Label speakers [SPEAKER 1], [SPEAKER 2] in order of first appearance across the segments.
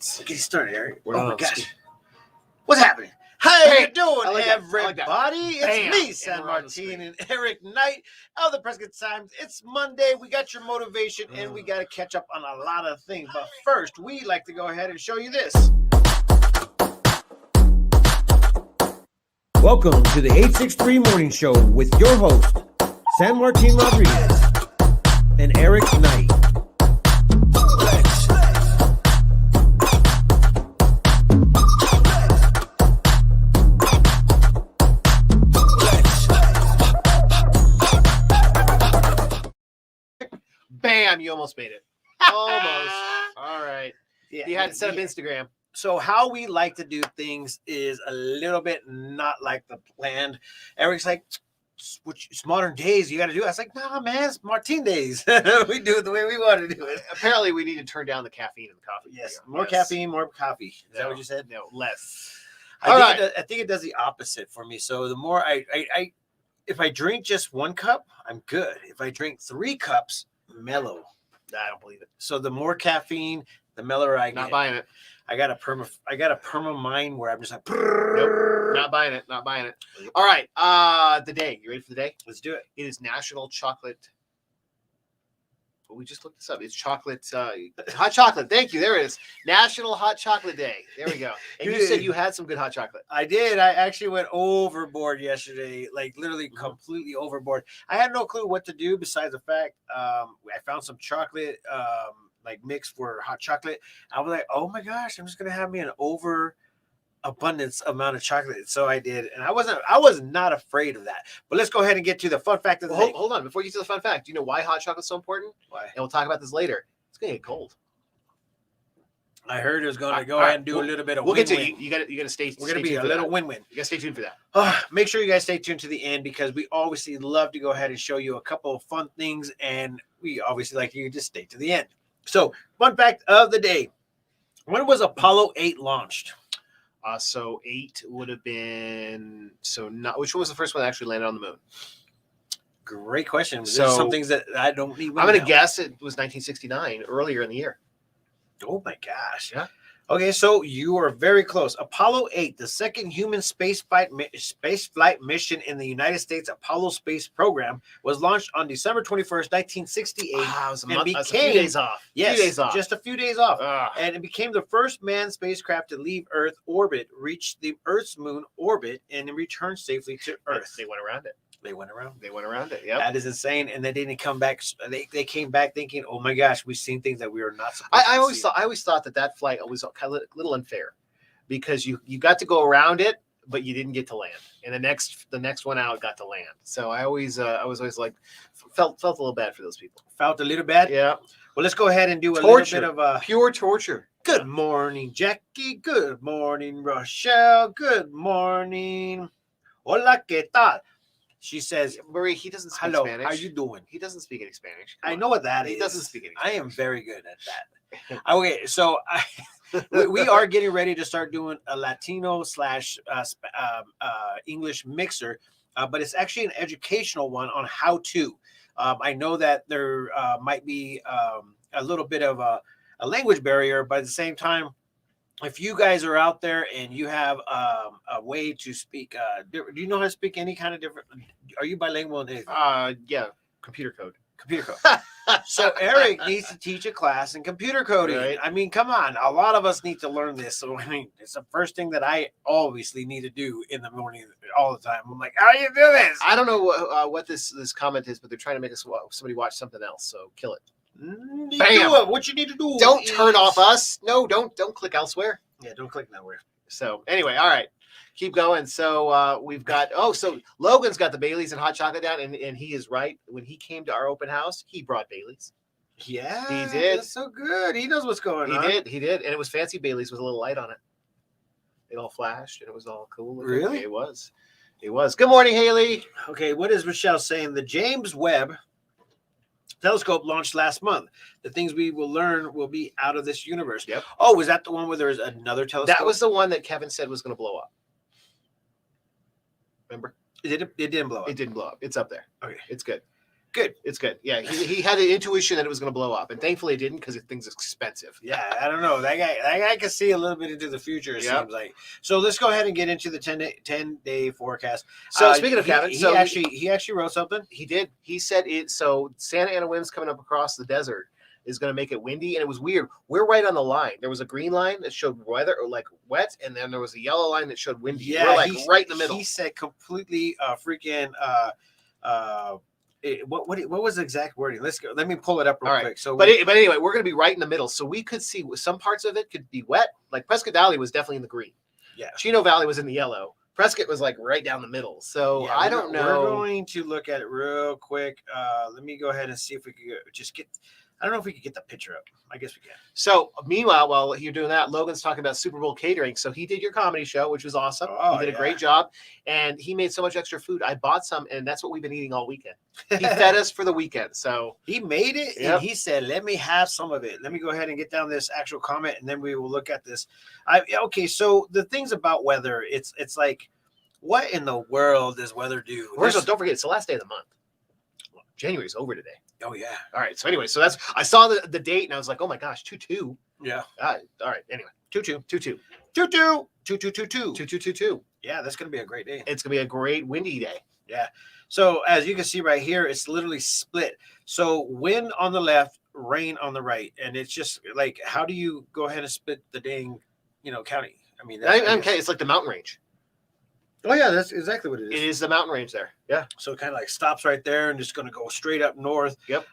[SPEAKER 1] Let's get started, Eric.
[SPEAKER 2] We're
[SPEAKER 1] oh my
[SPEAKER 2] not
[SPEAKER 1] gosh. What's happening? How you doing,
[SPEAKER 2] like
[SPEAKER 1] everybody? It's
[SPEAKER 2] Bam.
[SPEAKER 1] me, San Martin, and Eric Knight of the Prescott Times. It's Monday. We got your motivation, and we got to catch up on a lot of things. But first, we like to go ahead and show you this.
[SPEAKER 3] Welcome to the 863 Morning Show with your host, San Martin Rodriguez and Eric Knight.
[SPEAKER 2] Bam! You almost made it. Almost. All right.
[SPEAKER 1] Yeah,
[SPEAKER 2] You had to set up Instagram.
[SPEAKER 1] So how we like to do things is a little bit not like the planned. Eric's like, it's modern days. You got to do it. I was like, nah, man, it's Martin days. We do it the way we want to do it.
[SPEAKER 2] Apparently, we need to turn down the caffeine in the coffee.
[SPEAKER 1] Yes, more caffeine, more coffee. Is that what you said?
[SPEAKER 2] No, less.
[SPEAKER 1] I think it does the opposite for me. So the more if I drink just 1 cup, I'm good. If I drink 3 cups, mellow.
[SPEAKER 2] I don't believe it.
[SPEAKER 1] So the more caffeine, the mellower I get.
[SPEAKER 2] Not buying it.
[SPEAKER 1] I got a perma mind where I'm just like,
[SPEAKER 2] nope, not buying it. Not buying it. All right. The day. You ready for the day?
[SPEAKER 1] Let's do it.
[SPEAKER 2] It is National Chocolate. Well, we just looked this up. It's chocolate, hot chocolate. Thank you. There it is. National Hot Chocolate Day. There we go. And you said you had some good hot chocolate.
[SPEAKER 1] I did. I actually went overboard yesterday, like literally completely overboard. I had no clue what to do besides the fact I found some chocolate like mix for hot chocolate. I was like, oh my gosh, I'm just gonna have me an overabundance amount of chocolate. So I did, and I was not afraid of that. But let's go ahead and get to the fun fact of the day.
[SPEAKER 2] Hold on, before you get to the fun fact, do you know why hot chocolate's so important?
[SPEAKER 1] Why?
[SPEAKER 2] And we'll talk about this later. It's gonna get cold.
[SPEAKER 1] I heard it was going to go ahead and do a little bit of
[SPEAKER 2] we'll
[SPEAKER 1] win-win.
[SPEAKER 2] get to you. You got to stay.
[SPEAKER 1] We're going to be a little win-win.
[SPEAKER 2] You got to stay tuned for that.
[SPEAKER 1] Make sure you guys stay tuned to the end because we obviously love to go ahead and show you a couple of fun things, and we obviously like you to just stay to the end. So, fun fact of the day: when was Apollo 8 launched?
[SPEAKER 2] So 8 would have been which one was the first one that actually landed on the moon?
[SPEAKER 1] Great question.
[SPEAKER 2] So
[SPEAKER 1] there's some things that I don't even.
[SPEAKER 2] I'm going to guess it was 1969, earlier in the year.
[SPEAKER 1] Oh my gosh.
[SPEAKER 2] Yeah.
[SPEAKER 1] Okay, so you are very close. Apollo 8, the second human space flight mission in the United States Apollo space program, was launched on December 21st, 1968.
[SPEAKER 2] Wow, it was
[SPEAKER 1] and
[SPEAKER 2] a few days off.
[SPEAKER 1] Yes, just a few days off. And it became the first manned spacecraft to leave Earth orbit, reach the Earth's moon orbit, and return safely to Earth.
[SPEAKER 2] They went around it.
[SPEAKER 1] They went around it.
[SPEAKER 2] Yeah,
[SPEAKER 1] that is insane. And they didn't come back. They came back thinking, "Oh my gosh, we've seen things that we are not supposed
[SPEAKER 2] I
[SPEAKER 1] to
[SPEAKER 2] always
[SPEAKER 1] see."
[SPEAKER 2] I always thought that flight was kind of a little unfair because you got to go around it, but you didn't get to land. And the next one out got to land. So I was always like felt a little bad for those people.
[SPEAKER 1] Felt a little bad.
[SPEAKER 2] Yeah.
[SPEAKER 1] Well, let's go ahead and do a little bit of
[SPEAKER 2] pure torture.
[SPEAKER 1] Good morning, Jackie. Good morning, Rochelle. Good morning. Hola, ¿qué tal? She says,
[SPEAKER 2] Marie, he doesn't speak
[SPEAKER 1] hello,
[SPEAKER 2] Spanish.
[SPEAKER 1] how you doing?
[SPEAKER 2] He doesn't speak any Spanish.
[SPEAKER 1] I know what that is.
[SPEAKER 2] He doesn't speak any Spanish.
[SPEAKER 1] I am very good at that. Okay, so we are getting ready to start doing a Latino / English mixer, but it's actually an educational one on how to. I know that there might be a little bit of a language barrier, but at the same time, if you guys are out there and you have a way to speak, do you know how to speak any kind of different? Are you bilingual in anything?
[SPEAKER 2] Yeah, computer code.
[SPEAKER 1] So Eric needs to teach a class in computer coding.
[SPEAKER 2] Right.
[SPEAKER 1] I mean, come on, a lot of us need to learn this. So I mean, it's the first thing that I obviously need to do in the morning all the time. I'm like, how do you do this?
[SPEAKER 2] I don't know what this comment is, but they're trying to make somebody watch something else. So kill it.
[SPEAKER 1] Bam. What you need to do?
[SPEAKER 2] Don't turn off us. No, don't click elsewhere.
[SPEAKER 1] Yeah, don't click nowhere.
[SPEAKER 2] So anyway, all right, keep going. So we've got so Logan's got the Baileys and hot chocolate down, and he is right. When he came to our open house, he brought Baileys.
[SPEAKER 1] Yeah,
[SPEAKER 2] he did.
[SPEAKER 1] That's so good. He knows what's going on.
[SPEAKER 2] He did, and it was fancy Baileys with a little light on it. It all flashed, and it was all cool.
[SPEAKER 1] Really?
[SPEAKER 2] It was. Good morning, Haley.
[SPEAKER 1] Okay, what is Rochelle saying? The James Webb Telescope launched last month. The things we will learn will be out of this universe.
[SPEAKER 2] Yep.
[SPEAKER 1] Oh, was that the one where there was another telescope?
[SPEAKER 2] That was the one that Kevin said was going to blow up. Remember?
[SPEAKER 1] It didn't blow up.
[SPEAKER 2] It didn't blow up. It's up there.
[SPEAKER 1] Okay.
[SPEAKER 2] It's good.
[SPEAKER 1] Good.
[SPEAKER 2] It's good. Yeah, he had the intuition that it was going to blow up, and thankfully it didn't because the thing's expensive.
[SPEAKER 1] Yeah, I don't know. That guy can see a little bit into the future, it
[SPEAKER 2] Yep.
[SPEAKER 1] seems like. So let's go ahead and get into the 10-day forecast.
[SPEAKER 2] So speaking of Kevin,
[SPEAKER 1] he actually wrote something.
[SPEAKER 2] He did. He said it. So Santa Ana winds coming up across the desert is going to make it windy, and it was weird. We're right on the line. There was a green line that showed weather or like wet, and then there was a yellow line that showed windy.
[SPEAKER 1] Yeah,
[SPEAKER 2] we're like right in the middle.
[SPEAKER 1] He said completely freaking what was the exact wording? Let's go. Let me pull it up real quick. So,
[SPEAKER 2] but anyway, we're going to be right in the middle, so we could see some parts of it could be wet. Like Prescott Valley was definitely in the green.
[SPEAKER 1] Yeah,
[SPEAKER 2] Chino Valley was in the yellow. Prescott was like right down the middle. So
[SPEAKER 1] yeah,
[SPEAKER 2] I don't know.
[SPEAKER 1] We're going to look at it real quick. Let me go ahead and see if we could just get. I don't know if we could get the picture up. I guess we can.
[SPEAKER 2] So meanwhile, while you're doing that, Logan's talking about Super Bowl catering. So he did your comedy show, which was awesome.
[SPEAKER 1] Oh,
[SPEAKER 2] he did a great job, and he made so much extra food. I bought some, and that's what we've been eating all weekend. He fed us for the weekend. So
[SPEAKER 1] he made it, and he said, "Let me have some of it." Let me go ahead and get down this actual comment, and then we will look at this. Okay, so the things about weather, it's like, what in the world does weather do?
[SPEAKER 2] First of all, don't forget, it's the last day of the month. January's over today.
[SPEAKER 1] Oh yeah.
[SPEAKER 2] All right. So anyway, so that's I saw the date and I was like, oh my gosh, 2-2.
[SPEAKER 1] Yeah.
[SPEAKER 2] All right. Anyway, 2-2.
[SPEAKER 1] 2-2.
[SPEAKER 2] 2-2.
[SPEAKER 1] 2-2-2-2.
[SPEAKER 2] 2-2-2-2.
[SPEAKER 1] Yeah, that's gonna be a great day.
[SPEAKER 2] It's gonna be a great windy day.
[SPEAKER 1] Yeah. So as you can see right here, it's literally split. So wind on the left, rain on the right, and it's just like, how do you go ahead and split the dang, county? I mean,
[SPEAKER 2] Okay, it's like the mountain range.
[SPEAKER 1] Oh yeah, that's exactly what it is.
[SPEAKER 2] It is the mountain range there. Yeah.
[SPEAKER 1] So it kind of like stops right there and just going to go straight up north.
[SPEAKER 2] Yep.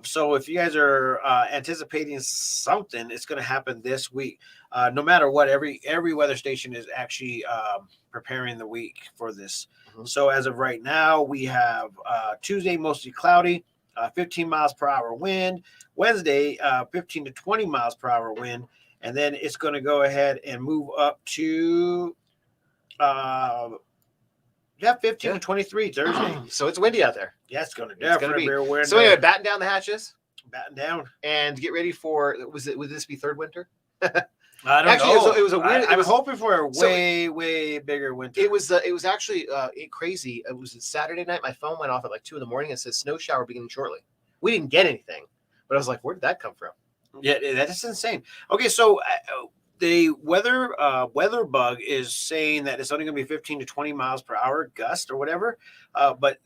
[SPEAKER 1] So if you guys are anticipating something, it's going to happen this week. No matter what, every weather station is actually preparing the week for this. Mm-hmm. So as of right now, we have Tuesday mostly cloudy, 15 miles per hour wind. Wednesday, 15 to 20 miles per hour wind, and then it's going to go ahead and move up to 15 to 23 Thursday.
[SPEAKER 2] So it's windy out there.
[SPEAKER 1] Yeah, it's going to definitely be windy.
[SPEAKER 2] So anyway, batten down the hatches.
[SPEAKER 1] Batten down.
[SPEAKER 2] And get ready for, would this be third winter?
[SPEAKER 1] I don't know.
[SPEAKER 2] It was a weird.
[SPEAKER 1] I'm hoping for a way bigger winter.
[SPEAKER 2] It was actually crazy. It was Saturday night. My phone went off at like 2 a.m. It says snow shower beginning shortly. We didn't get anything, but I was like, where did that come from?
[SPEAKER 1] Yeah, that is insane. Okay, so the weather bug is saying that it's only going to be 15 to 20 miles per hour gust or whatever. But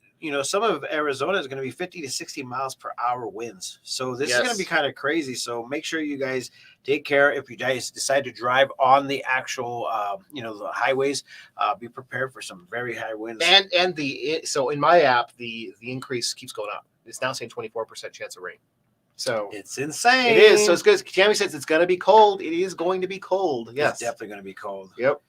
[SPEAKER 1] some of Arizona is going to be 50 to 60 miles per hour winds. So this is going to be kind of crazy. So make sure you guys take care. If you guys decide to drive on the actual, the highways, be prepared for some very high winds.
[SPEAKER 2] And so in my app, the increase keeps going up. It's now saying 24% chance of rain. So
[SPEAKER 1] it's insane.
[SPEAKER 2] It is. So it's good. Tammy says it's going to be cold. It is going to be cold. Yes.
[SPEAKER 1] It's definitely going to be cold.
[SPEAKER 2] Yep.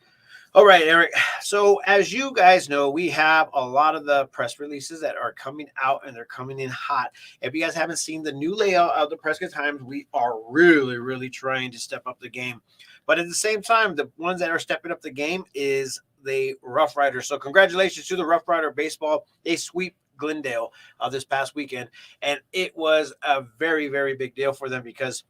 [SPEAKER 1] All right, Eric. So as you guys know, we have a lot of the press releases that are coming out, and they're coming in hot. If you guys haven't seen the new layout of the Prescott Times, we are really, really trying to step up the game. But at the same time, the ones that are stepping up the game is the Roughrider. So congratulations to the Roughrider baseball. They sweep Glendale this past weekend, and it was a very, very big deal for them because,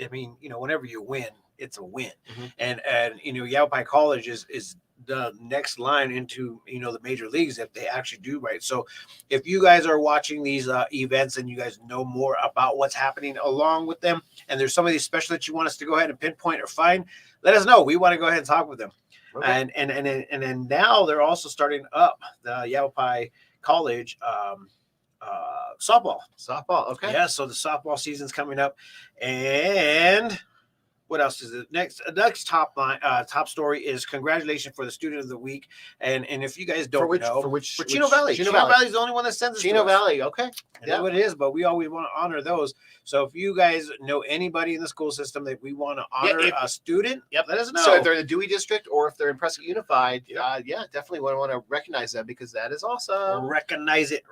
[SPEAKER 1] I mean, whenever you win, it's a win. Mm-hmm. And Yavapai College is the next line into the major leagues if they actually do right. So if you guys are watching these events and you guys know more about what's happening along with them, and there's some of these special that you want us to go ahead and pinpoint or find, let us know. We want to go ahead and talk with them. Okay. And then now they're also starting up the Yavapai College softball.
[SPEAKER 2] Okay.
[SPEAKER 1] Yeah, so the softball season's coming up, and what else is it? Next top story is congratulations for the student of the week. And if you guys don't know,
[SPEAKER 2] for Chino Valley.
[SPEAKER 1] Chino Valley is the only one that sends us
[SPEAKER 2] Chino Valley. Okay.
[SPEAKER 1] Yeah, what it is, but we always want to honor those. So if you guys know anybody in the school system that we want to honor a student, let us know.
[SPEAKER 2] So if they're in the Dewey District or if they're in Prescott Unified, definitely want to recognize them because that is awesome.
[SPEAKER 1] Recognize it.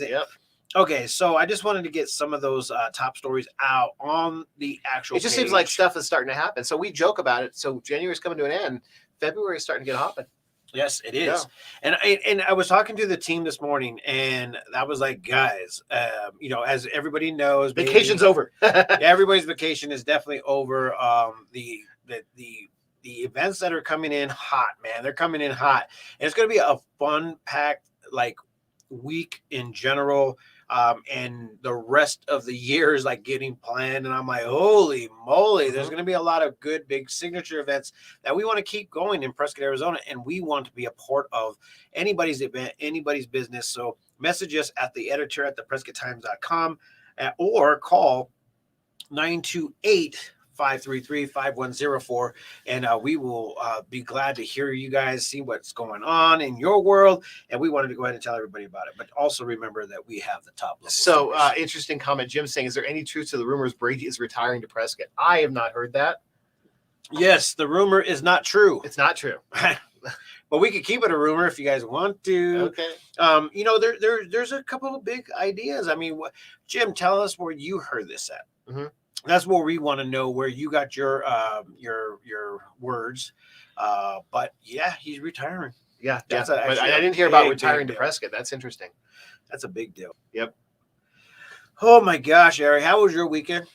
[SPEAKER 2] Yep.
[SPEAKER 1] Okay, so I just wanted to get some of those top stories out on the actual
[SPEAKER 2] It just seems like stuff is starting to happen. So we joke about it. So January's coming to an end. February is starting to get hopping.
[SPEAKER 1] Yes, it is. Yeah. And I was talking to the team this morning, and I was like, guys, as everybody knows,
[SPEAKER 2] vacation's over.
[SPEAKER 1] Everybody's vacation is definitely over. The events that are coming in hot, man, they're coming in hot. And it's going to be a fun-packed, week in general. and the rest of the year is like getting planned. And I'm like, holy moly, there's going to be a lot of good big signature events that we want to keep going in Prescott, Arizona, and we want to be a part of anybody's event, anybody's business. So message us at the editor at theprescotttimes.com or call 928-533-5104, and we will be glad to hear you guys, see what's going on in your world, and we wanted to go ahead and tell everybody about it. But also remember that we have the top level.
[SPEAKER 2] So interesting comment. Jim saying, is there any truth to the rumors Brady is retiring to Prescott? I have not heard that.
[SPEAKER 1] Yes, the rumor is not true.
[SPEAKER 2] It's not true.
[SPEAKER 1] But we could keep it a rumor if you guys want to.
[SPEAKER 2] Okay.
[SPEAKER 1] There's a couple of big ideas. I mean, Jim, tell us where you heard this at.
[SPEAKER 2] Mm-hmm.
[SPEAKER 1] That's where we want to know where you got your words. But yeah, he's retiring.
[SPEAKER 2] Yeah,
[SPEAKER 1] That's
[SPEAKER 2] but
[SPEAKER 1] actually
[SPEAKER 2] I
[SPEAKER 1] a
[SPEAKER 2] didn't hear about
[SPEAKER 1] big,
[SPEAKER 2] retiring
[SPEAKER 1] big
[SPEAKER 2] to
[SPEAKER 1] deal.
[SPEAKER 2] Prescott. That's interesting.
[SPEAKER 1] That's a big deal.
[SPEAKER 2] Yep.
[SPEAKER 1] Oh my gosh, Eric, how was your weekend?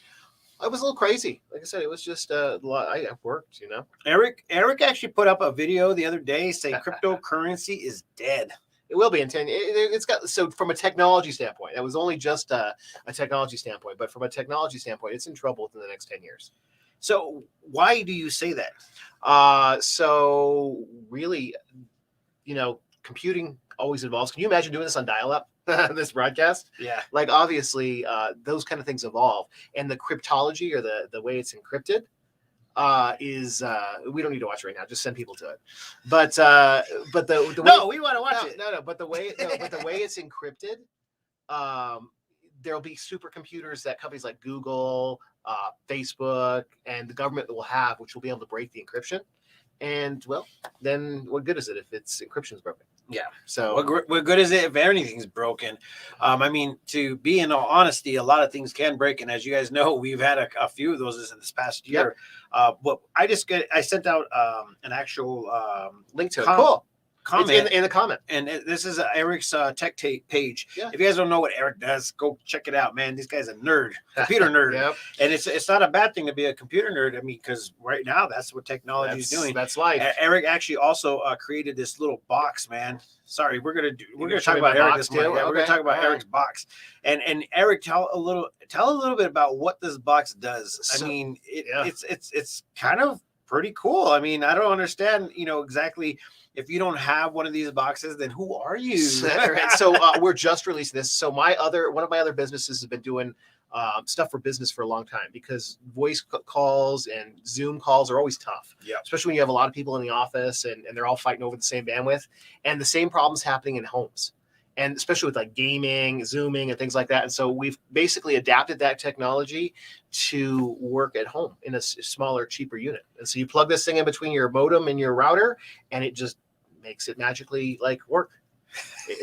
[SPEAKER 2] I was a little crazy. Like I said, it was just a lot. I worked,
[SPEAKER 1] Eric actually put up a video the other day saying cryptocurrency is dead.
[SPEAKER 2] It will be in 10. It's got, so from a technology standpoint, that was only just a technology standpoint, but from a technology standpoint, it's in trouble within the next 10 years.
[SPEAKER 1] So why do you say that?
[SPEAKER 2] So really, computing always evolves. Can you imagine doing this on dial-up, this broadcast?
[SPEAKER 1] Yeah.
[SPEAKER 2] Like obviously, those kind of things evolve, and the cryptology or the way it's encrypted is we don't need to watch it right now. Just send people to it. But the
[SPEAKER 1] No, we want to watch it.
[SPEAKER 2] No. But the way it's encrypted, there'll be supercomputers that companies like Google, Facebook, and the government will have, which will be able to break the encryption. And well, then what good is it if its encryption is broken?
[SPEAKER 1] Yeah.
[SPEAKER 2] So
[SPEAKER 1] What good is it if anything's broken? I mean, to be in all honesty, a lot of things can break, and as you guys know, we've had a few of those in this past year. But I sent out an actual
[SPEAKER 2] link to it.
[SPEAKER 1] comment.
[SPEAKER 2] It's in the comment.
[SPEAKER 1] And this is Eric's tech page.
[SPEAKER 2] Yeah.
[SPEAKER 1] If you guys don't know what Eric does, go check it out, man. This guy's a nerd, computer nerd.
[SPEAKER 2] Yep.
[SPEAKER 1] And it's not a bad thing to be a computer nerd. I mean, because right now that's what technology is doing.
[SPEAKER 2] That's life.
[SPEAKER 1] Eric actually also created this little box, man. Sorry, we're gonna talk
[SPEAKER 2] show me
[SPEAKER 1] about
[SPEAKER 2] my
[SPEAKER 1] Eric
[SPEAKER 2] box
[SPEAKER 1] this morning.
[SPEAKER 2] too?
[SPEAKER 1] Yeah, we're gonna
[SPEAKER 2] Okay.
[SPEAKER 1] talk about
[SPEAKER 2] All
[SPEAKER 1] Eric's box. And Eric, tell a little bit about what this box does.
[SPEAKER 2] So,
[SPEAKER 1] I mean,
[SPEAKER 2] yeah.
[SPEAKER 1] it's kind of pretty cool. I mean, I don't understand, exactly. If you don't have one of these boxes, then who are you?
[SPEAKER 2] So we're just releasing this. So one of my other businesses has been doing stuff for business for a long time, because voice calls and Zoom calls are always tough.
[SPEAKER 1] Yeah.
[SPEAKER 2] Especially when you have a lot of people in the office and they're all fighting over the same bandwidth, and the same problems happening in homes, and especially with like gaming, Zooming, and things like that. And so we've basically adapted that technology to work at home in a smaller, cheaper unit. And so you plug this thing in between your modem and your router, and it just makes it magically like work.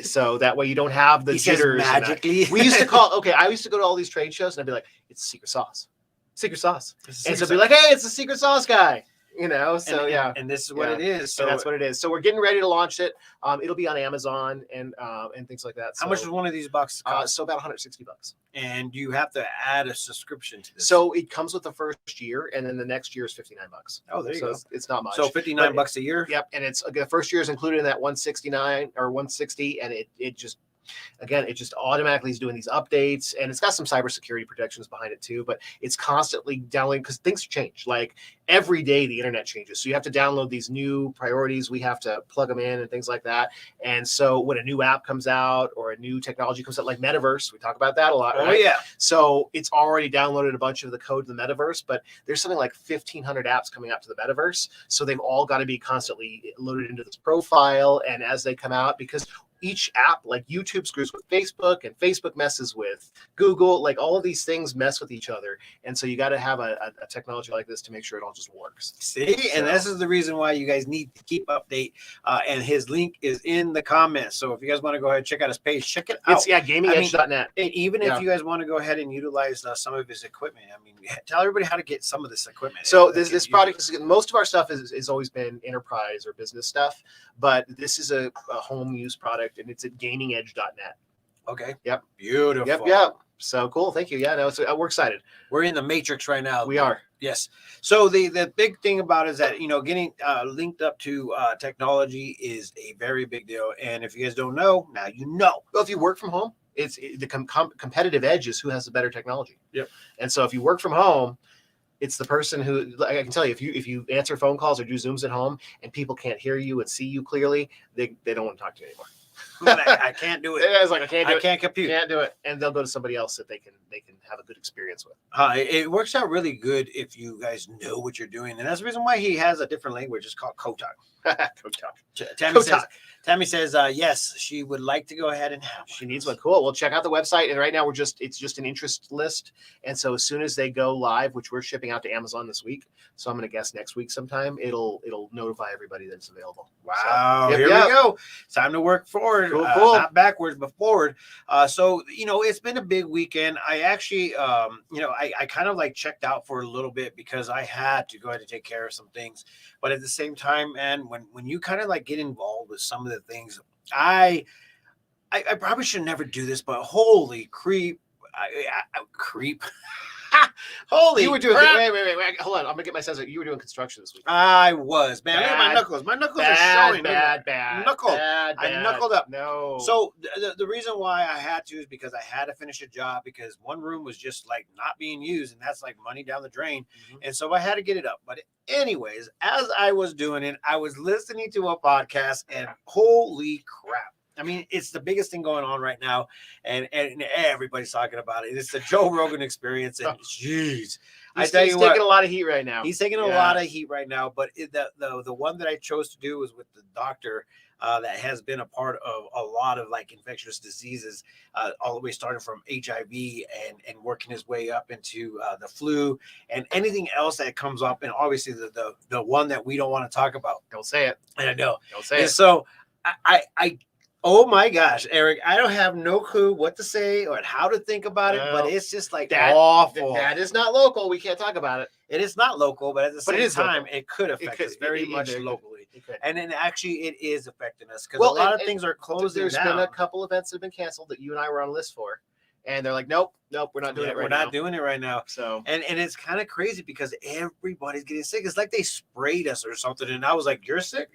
[SPEAKER 2] So that way you don't have the jitters.
[SPEAKER 1] Magically.
[SPEAKER 2] I used to go to all these trade shows and I'd be like, it's secret sauce. And so be like, hey, it's the secret sauce guy. So yeah.
[SPEAKER 1] And this is what it is.
[SPEAKER 2] So
[SPEAKER 1] So
[SPEAKER 2] that's what it is. So we're getting ready to launch it. It'll be on Amazon and things like that.
[SPEAKER 1] how much does one of these boxes cost?
[SPEAKER 2] So about $160.
[SPEAKER 1] And you have to add a subscription to this.
[SPEAKER 2] So it comes with the first year, and then the next year is $59.
[SPEAKER 1] Oh, there you go.
[SPEAKER 2] It's not much.
[SPEAKER 1] So $59 a year.
[SPEAKER 2] Yep, and it's the first year is included in that 169 or 160, and it just automatically is doing these updates, and it's got some cybersecurity protections behind it too. But it's constantly downloading because things change. Like every day, the internet changes, so you have to download these new priorities. We have to plug them in and things like that. And so when a new app comes out or a new technology comes out, like Metaverse, we talk about that a lot.
[SPEAKER 1] Oh
[SPEAKER 2] right?
[SPEAKER 1] yeah.
[SPEAKER 2] So it's already downloaded a bunch of the code to the Metaverse, but there's something like 1,500 apps coming out to the Metaverse. So they've all got to be constantly loaded into this profile. And as they come out, because each app, like YouTube screws with Facebook and Facebook messes with Google, like all of these things mess with each other. And so you got to have a technology like this to make sure it all just works.
[SPEAKER 1] See, and this is the reason why you guys need to keep update. And his link is in the comments. So if you guys want to go ahead and check out his page, check it out.
[SPEAKER 2] It's gamingedge.net.
[SPEAKER 1] And even if you guys want to go ahead and utilize some of his equipment, I mean, tell everybody how to get some of this equipment.
[SPEAKER 2] So this product is, most of our stuff is always been enterprise or business stuff, but this is a home use product, and it's at gamingedge.net.
[SPEAKER 1] Okay.
[SPEAKER 2] Yep.
[SPEAKER 1] Beautiful.
[SPEAKER 2] Yep. So cool. Thank you. Yeah, no, we're excited.
[SPEAKER 1] We're in the matrix right now.
[SPEAKER 2] We are.
[SPEAKER 1] Yes. So the big thing about it is that, getting linked up to technology is a very big deal. And if you guys don't know, now you know.
[SPEAKER 2] Well, if you work from home, The competitive edge is who has the better technology.
[SPEAKER 1] Yep.
[SPEAKER 2] And so if you work from home, it's the person who, like I can tell you, if you answer phone calls or do Zooms at home and people can't hear you and see you clearly, they don't want to talk to you anymore.
[SPEAKER 1] I can't do it.
[SPEAKER 2] It's like I
[SPEAKER 1] can't compute.
[SPEAKER 2] Can't do it, and they'll go to somebody else that they can have a good experience with.
[SPEAKER 1] It works out really good if you guys know what you're doing, and that's the reason why he has a different language. It's called Kotak.
[SPEAKER 2] Kotak.
[SPEAKER 1] Tammy says yes, she would like to go ahead and have.
[SPEAKER 2] She needs one. Cool. Well, check out the website, and right now it's just an interest list, and so as soon as they go live, which we're shipping out to Amazon this week, so I'm going to guess next week sometime it'll notify everybody that it's available.
[SPEAKER 1] Wow,
[SPEAKER 2] so,
[SPEAKER 1] here we go. It's time to work forward,
[SPEAKER 2] cool.
[SPEAKER 1] Not backwards, but forward. So it's been a big weekend. I actually, I kind of like checked out for a little bit because I had to go ahead and take care of some things. But at the same time, man, when you kind of like get involved with some of the things, I probably should never do this, but holy creep, creep. Holy
[SPEAKER 2] you were doing
[SPEAKER 1] crap.
[SPEAKER 2] wait, hold on, I'm gonna get my sense of you were doing construction this week.
[SPEAKER 1] I was, man. Look at my knuckles. My knuckles are showing.
[SPEAKER 2] Bad.
[SPEAKER 1] I knuckled up.
[SPEAKER 2] No.
[SPEAKER 1] So the reason why I had to is because I had to finish a job because one room was just like not being used, and that's like money down the drain. And so I had to get it up. But anyways, as I was doing it, I was listening to a podcast, and holy crap. I mean, it's the biggest thing going on right now, and everybody's talking about it. It's the Joe Rogan experience, and jeez,
[SPEAKER 2] he's taking a lot of heat right now.
[SPEAKER 1] He's taking a lot of heat right now, but the one that I chose to do was with the doctor that has been a part of a lot of like infectious diseases, all the way starting from HIV and working his way up into the flu and anything else that comes up, and obviously the one that we don't want to talk about.
[SPEAKER 2] Don't say it.
[SPEAKER 1] I know.
[SPEAKER 2] Don't say it.
[SPEAKER 1] So I oh my gosh, Eric, I don't have no clue what to say or how to think about it, but it's just like awful.
[SPEAKER 2] That is not local. We can't talk about it.
[SPEAKER 1] It is not local, but at the same time, it could affect us very much locally. And then actually it is affecting us because a lot of things are closing down.
[SPEAKER 2] There's been a couple events that have been canceled that you and I were on a list for. And they're like, nope, we're not doing it right now.
[SPEAKER 1] We're not doing it right now.
[SPEAKER 2] So
[SPEAKER 1] and it's kind of crazy because everybody's getting sick. It's like they sprayed us or something. And I was like, you're sick.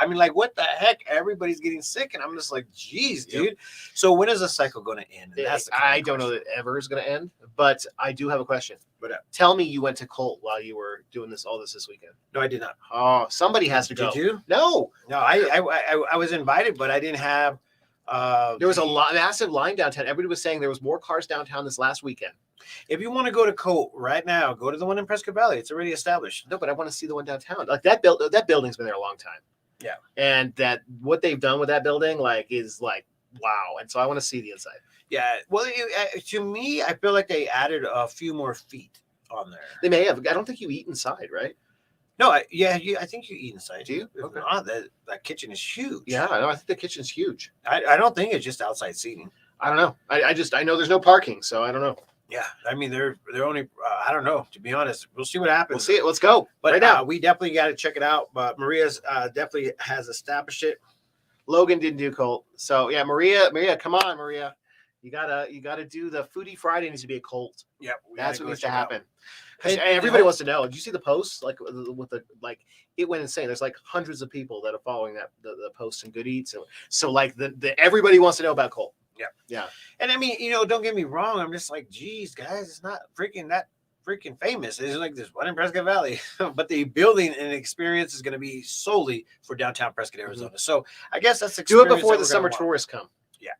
[SPEAKER 1] I mean, like, what the heck? Everybody's getting sick. And I'm just like, geez, dude. So when is the cycle going to end?
[SPEAKER 2] I don't know that ever is going to end, but I do have a question.
[SPEAKER 1] But
[SPEAKER 2] tell me you went to Colt while you were doing all this weekend.
[SPEAKER 1] No, I did not.
[SPEAKER 2] Oh, somebody has to go.
[SPEAKER 1] Did you?
[SPEAKER 2] No,
[SPEAKER 1] I was invited, but I didn't have.
[SPEAKER 2] There was a massive line downtown. Everybody was saying there was more cars downtown this last weekend.
[SPEAKER 1] If you want to go to Colt right now, go to the one in Prescott Valley. It's already established.
[SPEAKER 2] No, but I want to see the one downtown. Like that building's been there a long time.
[SPEAKER 1] Yeah.
[SPEAKER 2] And that what they've done with that building is wow. And so I want to see the inside.
[SPEAKER 1] Yeah. Well, to me, I feel like they added a few more feet on there.
[SPEAKER 2] They may have. I don't think you eat inside, right?
[SPEAKER 1] No, I think you eat inside.
[SPEAKER 2] Do you?
[SPEAKER 1] Okay. Not, that kitchen is huge.
[SPEAKER 2] Yeah, no, I think the kitchen's huge.
[SPEAKER 1] I don't think it's just outside seating.
[SPEAKER 2] I don't know. I know there's no parking, so I don't know.
[SPEAKER 1] Yeah, I mean they're only. I don't know. To be honest, we'll see what happens.
[SPEAKER 2] We'll see it. Let's go.
[SPEAKER 1] But
[SPEAKER 2] right now,
[SPEAKER 1] we definitely got to check it out. But Maria's definitely has established it.
[SPEAKER 2] Logan didn't do Colt, so yeah, Maria, come on, Maria. You gotta do the Foodie Friday. Needs to be a Colt.
[SPEAKER 1] Yep,
[SPEAKER 2] that's what needs to happen. Everybody wants to know. Did you see the posts? It went insane. There's like hundreds of people that are following the posts and Good Eats. So like everybody wants to know about Colt. Yeah.
[SPEAKER 1] And I mean, don't get me wrong. I'm just like, geez, guys, it's not that freaking famous. It's like this one in Prescott Valley, but the building and experience is going to be solely for downtown Prescott, Arizona. Mm-hmm. So I guess that's
[SPEAKER 2] do it before the summer tourists come.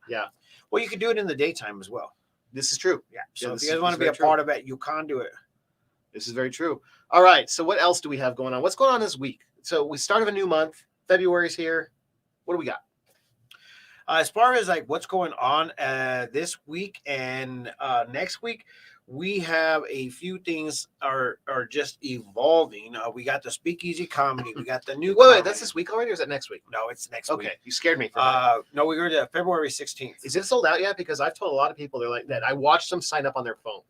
[SPEAKER 1] Yeah. Well, you can do it in the daytime as well.
[SPEAKER 2] This is true.
[SPEAKER 1] Yeah. So if you guys want to be a part of it, you can do it.
[SPEAKER 2] This is very true. All right. So what else do we have going on? What's going on this week? So we start of a new month. February's here. What do we got?
[SPEAKER 1] As far as like what's going on this week and next week, we have a few things are just evolving. We got the Speakeasy Comedy. We got the new.
[SPEAKER 2] Wait, that's this week already, or is that next week?
[SPEAKER 1] No, it's next week.
[SPEAKER 2] Okay, you scared me.
[SPEAKER 1] No, we were to February 16th.
[SPEAKER 2] Is it sold out yet? Because I've told a lot of people they're like that. I watched them sign up on their phone.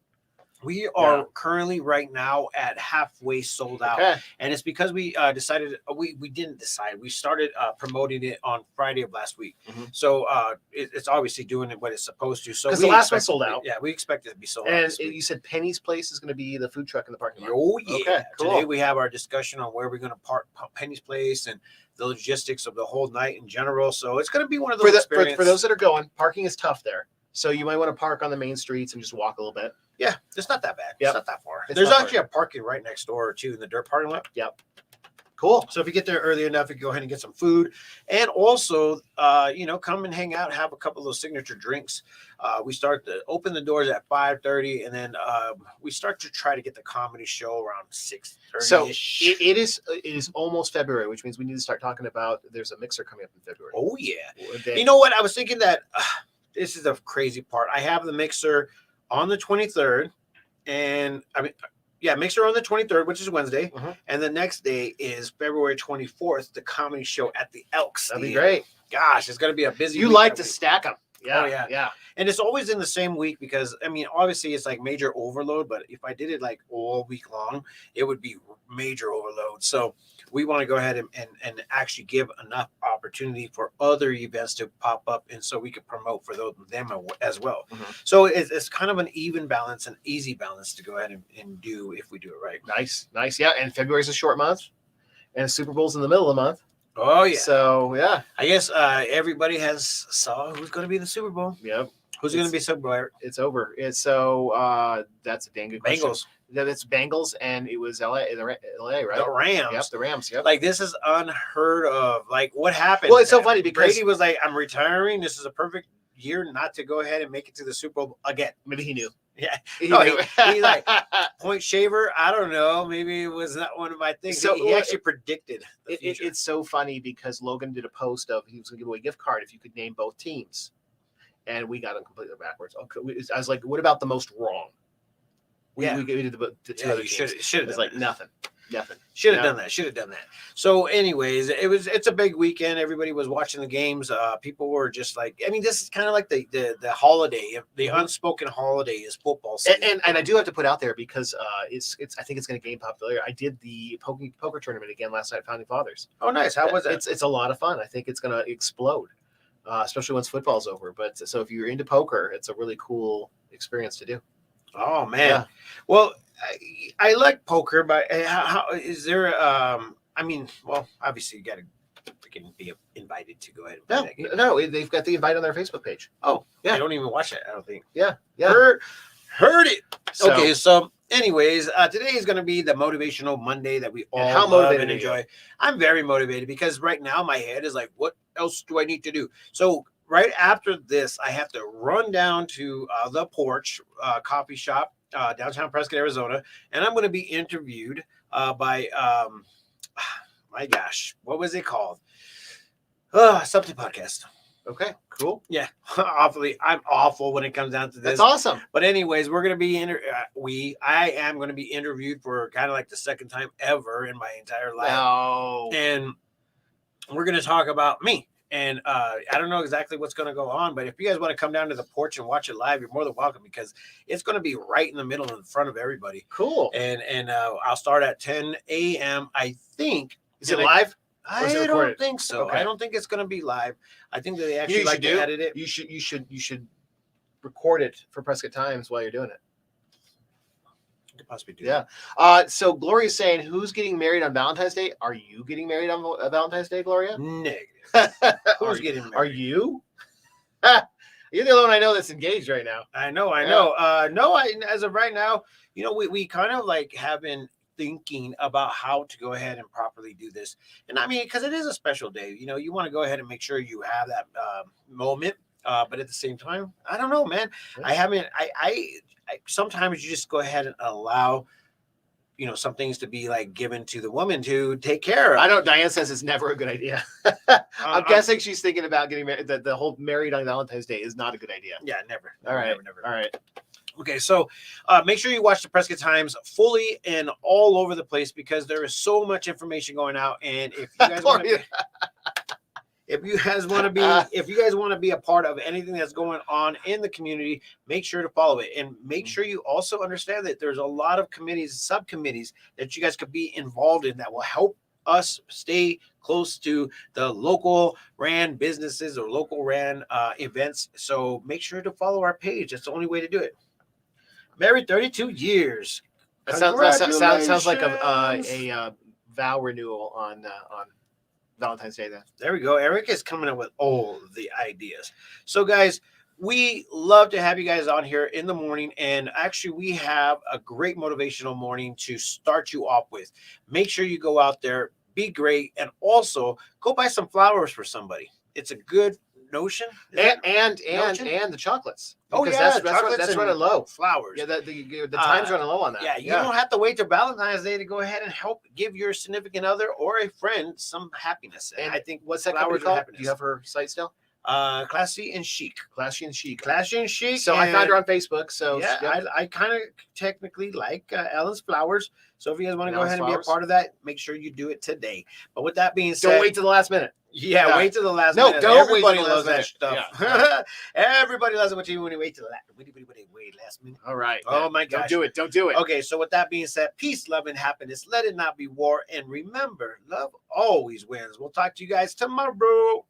[SPEAKER 1] We are currently right now at halfway sold out.
[SPEAKER 2] Okay.
[SPEAKER 1] And it's because we decided, we didn't decide. We started promoting it on Friday of last week.
[SPEAKER 2] Mhm.
[SPEAKER 1] So it's obviously doing it what it's supposed to. So
[SPEAKER 2] Because
[SPEAKER 1] we
[SPEAKER 2] the last one
[SPEAKER 1] expect-
[SPEAKER 2] sold out.
[SPEAKER 1] Yeah, we expect it to be sold out.
[SPEAKER 2] And
[SPEAKER 1] this week.
[SPEAKER 2] you said Penny's Place is going to be the food truck in the parking lot.
[SPEAKER 1] Oh yeah.
[SPEAKER 2] Okay, cool.
[SPEAKER 1] Today we have our discussion on where we're going to park Penny's Place and the logistics of the whole night in general. So it's going to be one of those experiences.
[SPEAKER 2] For those that are going, parking is tough there. So you might want to park on the main streets and just walk a little bit.
[SPEAKER 1] Yeah, it's not that bad.
[SPEAKER 2] Yep.
[SPEAKER 1] It's not that far.
[SPEAKER 2] It's
[SPEAKER 1] There's
[SPEAKER 2] not
[SPEAKER 1] actually a parking right next door too in the dirt parking lot.
[SPEAKER 2] Yep. Cool.
[SPEAKER 1] So if you get there early enough, you can go ahead and get some food, and also, come and hang out, have a couple of those signature drinks. We start to open the doors at 5:30, and then we start to try to get the comedy show around 6:30.
[SPEAKER 2] So it is almost February, which means we need to start talking about. There's a mixer coming up in February.
[SPEAKER 1] Oh yeah.
[SPEAKER 2] Then-
[SPEAKER 1] You know what? I was thinking that this is the crazy part. I have the mixer on the 23rd, and mixer on the 23rd, which is Wednesday,
[SPEAKER 2] Mhm.
[SPEAKER 1] and the next day is February 24th, the comedy show at the Elks.
[SPEAKER 2] That'd be
[SPEAKER 1] Theater.
[SPEAKER 2] great.
[SPEAKER 1] Gosh, it's going to be a busy
[SPEAKER 2] You
[SPEAKER 1] week
[SPEAKER 2] like
[SPEAKER 1] that
[SPEAKER 2] to
[SPEAKER 1] week.
[SPEAKER 2] stack them. Yeah.
[SPEAKER 1] Oh, yeah.
[SPEAKER 2] Yeah.
[SPEAKER 1] And it's always in the same week because, obviously it's like major overload, but if I did it like all week long, it would be major overload. So we want to go ahead and actually give enough opportunity for other events to pop up. And so we could promote for them as well.
[SPEAKER 2] Mhm.
[SPEAKER 1] So it's kind of an even balance, an easy balance to go ahead and do if we do it right.
[SPEAKER 2] Nice. Yeah. And February's a short month, and Super Bowl's in the middle of the month.
[SPEAKER 1] Oh, yeah.
[SPEAKER 2] So yeah.
[SPEAKER 1] I guess everybody has saw who's going to be in the Super Bowl.
[SPEAKER 2] Yep.
[SPEAKER 1] Who's going to be Super Bowl?
[SPEAKER 2] It's over. That's a dang good question.
[SPEAKER 1] Bengals.
[SPEAKER 2] That it's Bengals, and it was LA, right?
[SPEAKER 1] The Rams.
[SPEAKER 2] Yep, the Rams. Yep.
[SPEAKER 1] Like, this is unheard of. Like, what happened?
[SPEAKER 2] Well, it's so funny because-
[SPEAKER 1] Brady was like, I'm retiring. This is a perfect year not to go ahead and make it to the Super Bowl again.
[SPEAKER 2] Maybe he knew.
[SPEAKER 1] Yeah.
[SPEAKER 2] He
[SPEAKER 1] No,
[SPEAKER 2] knew.
[SPEAKER 1] he like, point shaver. I don't know. Maybe it was not one of my things.
[SPEAKER 2] So,
[SPEAKER 1] he actually predicted the
[SPEAKER 2] It,
[SPEAKER 1] future.
[SPEAKER 2] it's so funny because Logan did a post of he was going to give away a gift card if you could name both teams, and we got them completely backwards. I was like, "What about the most wrong?" We did the two
[SPEAKER 1] Yeah,
[SPEAKER 2] other
[SPEAKER 1] you
[SPEAKER 2] teams.
[SPEAKER 1] should
[SPEAKER 2] It was
[SPEAKER 1] have
[SPEAKER 2] like nothing.
[SPEAKER 1] Should have
[SPEAKER 2] Yeah.
[SPEAKER 1] done that. Should have done that. So, anyways, it's a big weekend. Everybody was watching the games. People were just like, this is kind of like the holiday, the unspoken holiday is football season.
[SPEAKER 2] And I do have to put out there because it's I think it's going to gain popularity. I did the poker tournament again last night at Founding Fathers.
[SPEAKER 1] Oh, nice. How was that?
[SPEAKER 2] It's a lot of fun. I think it's going to explode, especially once football's over. But so if you're into poker, it's a really cool experience to do.
[SPEAKER 1] Oh man.
[SPEAKER 2] Yeah.
[SPEAKER 1] Well, I like poker, but how is there? Obviously you got to freaking be invited to go ahead and play that game.
[SPEAKER 2] No, they've got the invite on their Facebook page.
[SPEAKER 1] Oh,
[SPEAKER 2] Yeah.
[SPEAKER 1] I don't even watch it. I don't think.
[SPEAKER 2] Yeah.
[SPEAKER 1] Heard it.
[SPEAKER 2] So-
[SPEAKER 1] Okay, so anyways, today is going to be the motivational Monday that we all
[SPEAKER 2] And how
[SPEAKER 1] love
[SPEAKER 2] motivated
[SPEAKER 1] and
[SPEAKER 2] are you?
[SPEAKER 1] enjoy. I'm very motivated because right now my head is like, what else do I need to do? So right after this, I have to run down to the Porch coffee shop, downtown Prescott, Arizona, and I'm going to be interviewed by, my gosh, what was it called? Something podcast.
[SPEAKER 2] Okay, cool.
[SPEAKER 1] Yeah, I'm awful when it comes down to this.
[SPEAKER 2] That's awesome.
[SPEAKER 1] But anyways, we're gonna be I am gonna be interviewed for kind of like the second time ever in my entire life,
[SPEAKER 2] No.
[SPEAKER 1] and we're gonna talk about me. And I don't know exactly what's gonna go on, but if you guys want to come down to the Porch and watch it live, you're more than welcome because it's gonna be right in the middle, in front of everybody.
[SPEAKER 2] Cool.
[SPEAKER 1] And I'll start at 10 a.m. I think.
[SPEAKER 2] Is it live? Or is it
[SPEAKER 1] I don't
[SPEAKER 2] recorded?
[SPEAKER 1] think so.
[SPEAKER 2] Okay.
[SPEAKER 1] I don't think it's gonna be live. I think that they
[SPEAKER 2] You
[SPEAKER 1] actually like
[SPEAKER 2] should
[SPEAKER 1] to
[SPEAKER 2] do.
[SPEAKER 1] edit it.
[SPEAKER 2] You should record it for Prescott Times while you're doing it.
[SPEAKER 1] You could possibly do
[SPEAKER 2] Yeah.
[SPEAKER 1] that.
[SPEAKER 2] So Gloria's saying, who's getting married on Valentine's Day? Are you getting married on Valentine's Day, Gloria?
[SPEAKER 1] Negative.
[SPEAKER 2] are,
[SPEAKER 1] Who's getting married?
[SPEAKER 2] are you? You're the only one I know that's engaged right now.
[SPEAKER 1] I know.
[SPEAKER 2] Yeah.
[SPEAKER 1] No, as of right now, we kind of like have been thinking about how to go ahead and properly do this. And I mean, because it is a special day, you want to go ahead and make sure you have that moment. But at the same time, I don't know, man. I haven't, I sometimes you just go ahead and allow, some things to be like given to the woman to take care of.
[SPEAKER 2] I don't. Diane says it's never a good idea. I'm guessing she's thinking about getting married. The whole married on Valentine's Day is not a good idea.
[SPEAKER 1] Yeah, never.
[SPEAKER 2] All right.
[SPEAKER 1] Never.
[SPEAKER 2] All right.
[SPEAKER 1] Okay, so make sure you watch the Prescott Times fully and all over the place because there is so much information going out. And if you guys want to, if you guys want to be a part of anything that's going on in the community, make sure to follow it, and make sure you also understand that there's a lot of committees, subcommittees that you guys could be involved in that will help us stay close to the local ran businesses or local ran events. So make sure to follow our page. That's the only way to do it. Married 32 years.
[SPEAKER 2] That sounds like a vow renewal on Valentine's Day. Then
[SPEAKER 1] there we go. Eric is coming up with all the ideas. So guys, we love to have you guys on here in the morning, and actually we have a great motivational morning to start you off with. Make sure you go out there, be great, and also go buy some flowers for somebody. It's a good notion.
[SPEAKER 2] And the chocolates.
[SPEAKER 1] Oh
[SPEAKER 2] Because
[SPEAKER 1] yeah,
[SPEAKER 2] that's running low.
[SPEAKER 1] Flowers.
[SPEAKER 2] Yeah, the time's running low on that.
[SPEAKER 1] Yeah, you don't have to wait till Valentine's Day to go ahead and help give your significant other or a friend some happiness. And I think
[SPEAKER 2] what's that
[SPEAKER 1] flowers
[SPEAKER 2] company called?
[SPEAKER 1] happiness.
[SPEAKER 2] Do you have her site still?
[SPEAKER 1] Classy and Chic.
[SPEAKER 2] Classy and Chic.
[SPEAKER 1] Classy and Chic.
[SPEAKER 2] So I found her on Facebook. So
[SPEAKER 1] yeah,
[SPEAKER 2] yep.
[SPEAKER 1] I kind of technically like Ellen's Flowers. So if you guys want to go
[SPEAKER 2] Ellen's
[SPEAKER 1] ahead and
[SPEAKER 2] Flowers.
[SPEAKER 1] be a part of that, make sure you do it today. But with that being said,
[SPEAKER 2] Don't wait till the last minute.
[SPEAKER 1] Yeah, wait till the last
[SPEAKER 2] No,
[SPEAKER 1] minute.
[SPEAKER 2] don't wait till
[SPEAKER 1] Everybody
[SPEAKER 2] the
[SPEAKER 1] loves
[SPEAKER 2] last
[SPEAKER 1] that
[SPEAKER 2] minute.
[SPEAKER 1] stuff. Everybody loves it when you wait till the last. Wait, last minute.
[SPEAKER 2] All right.
[SPEAKER 1] Oh my gosh.
[SPEAKER 2] Don't do it.
[SPEAKER 1] Okay, so with that being said, peace, love, and happiness. Let it not be war. And remember, love always wins. We'll talk to you guys tomorrow.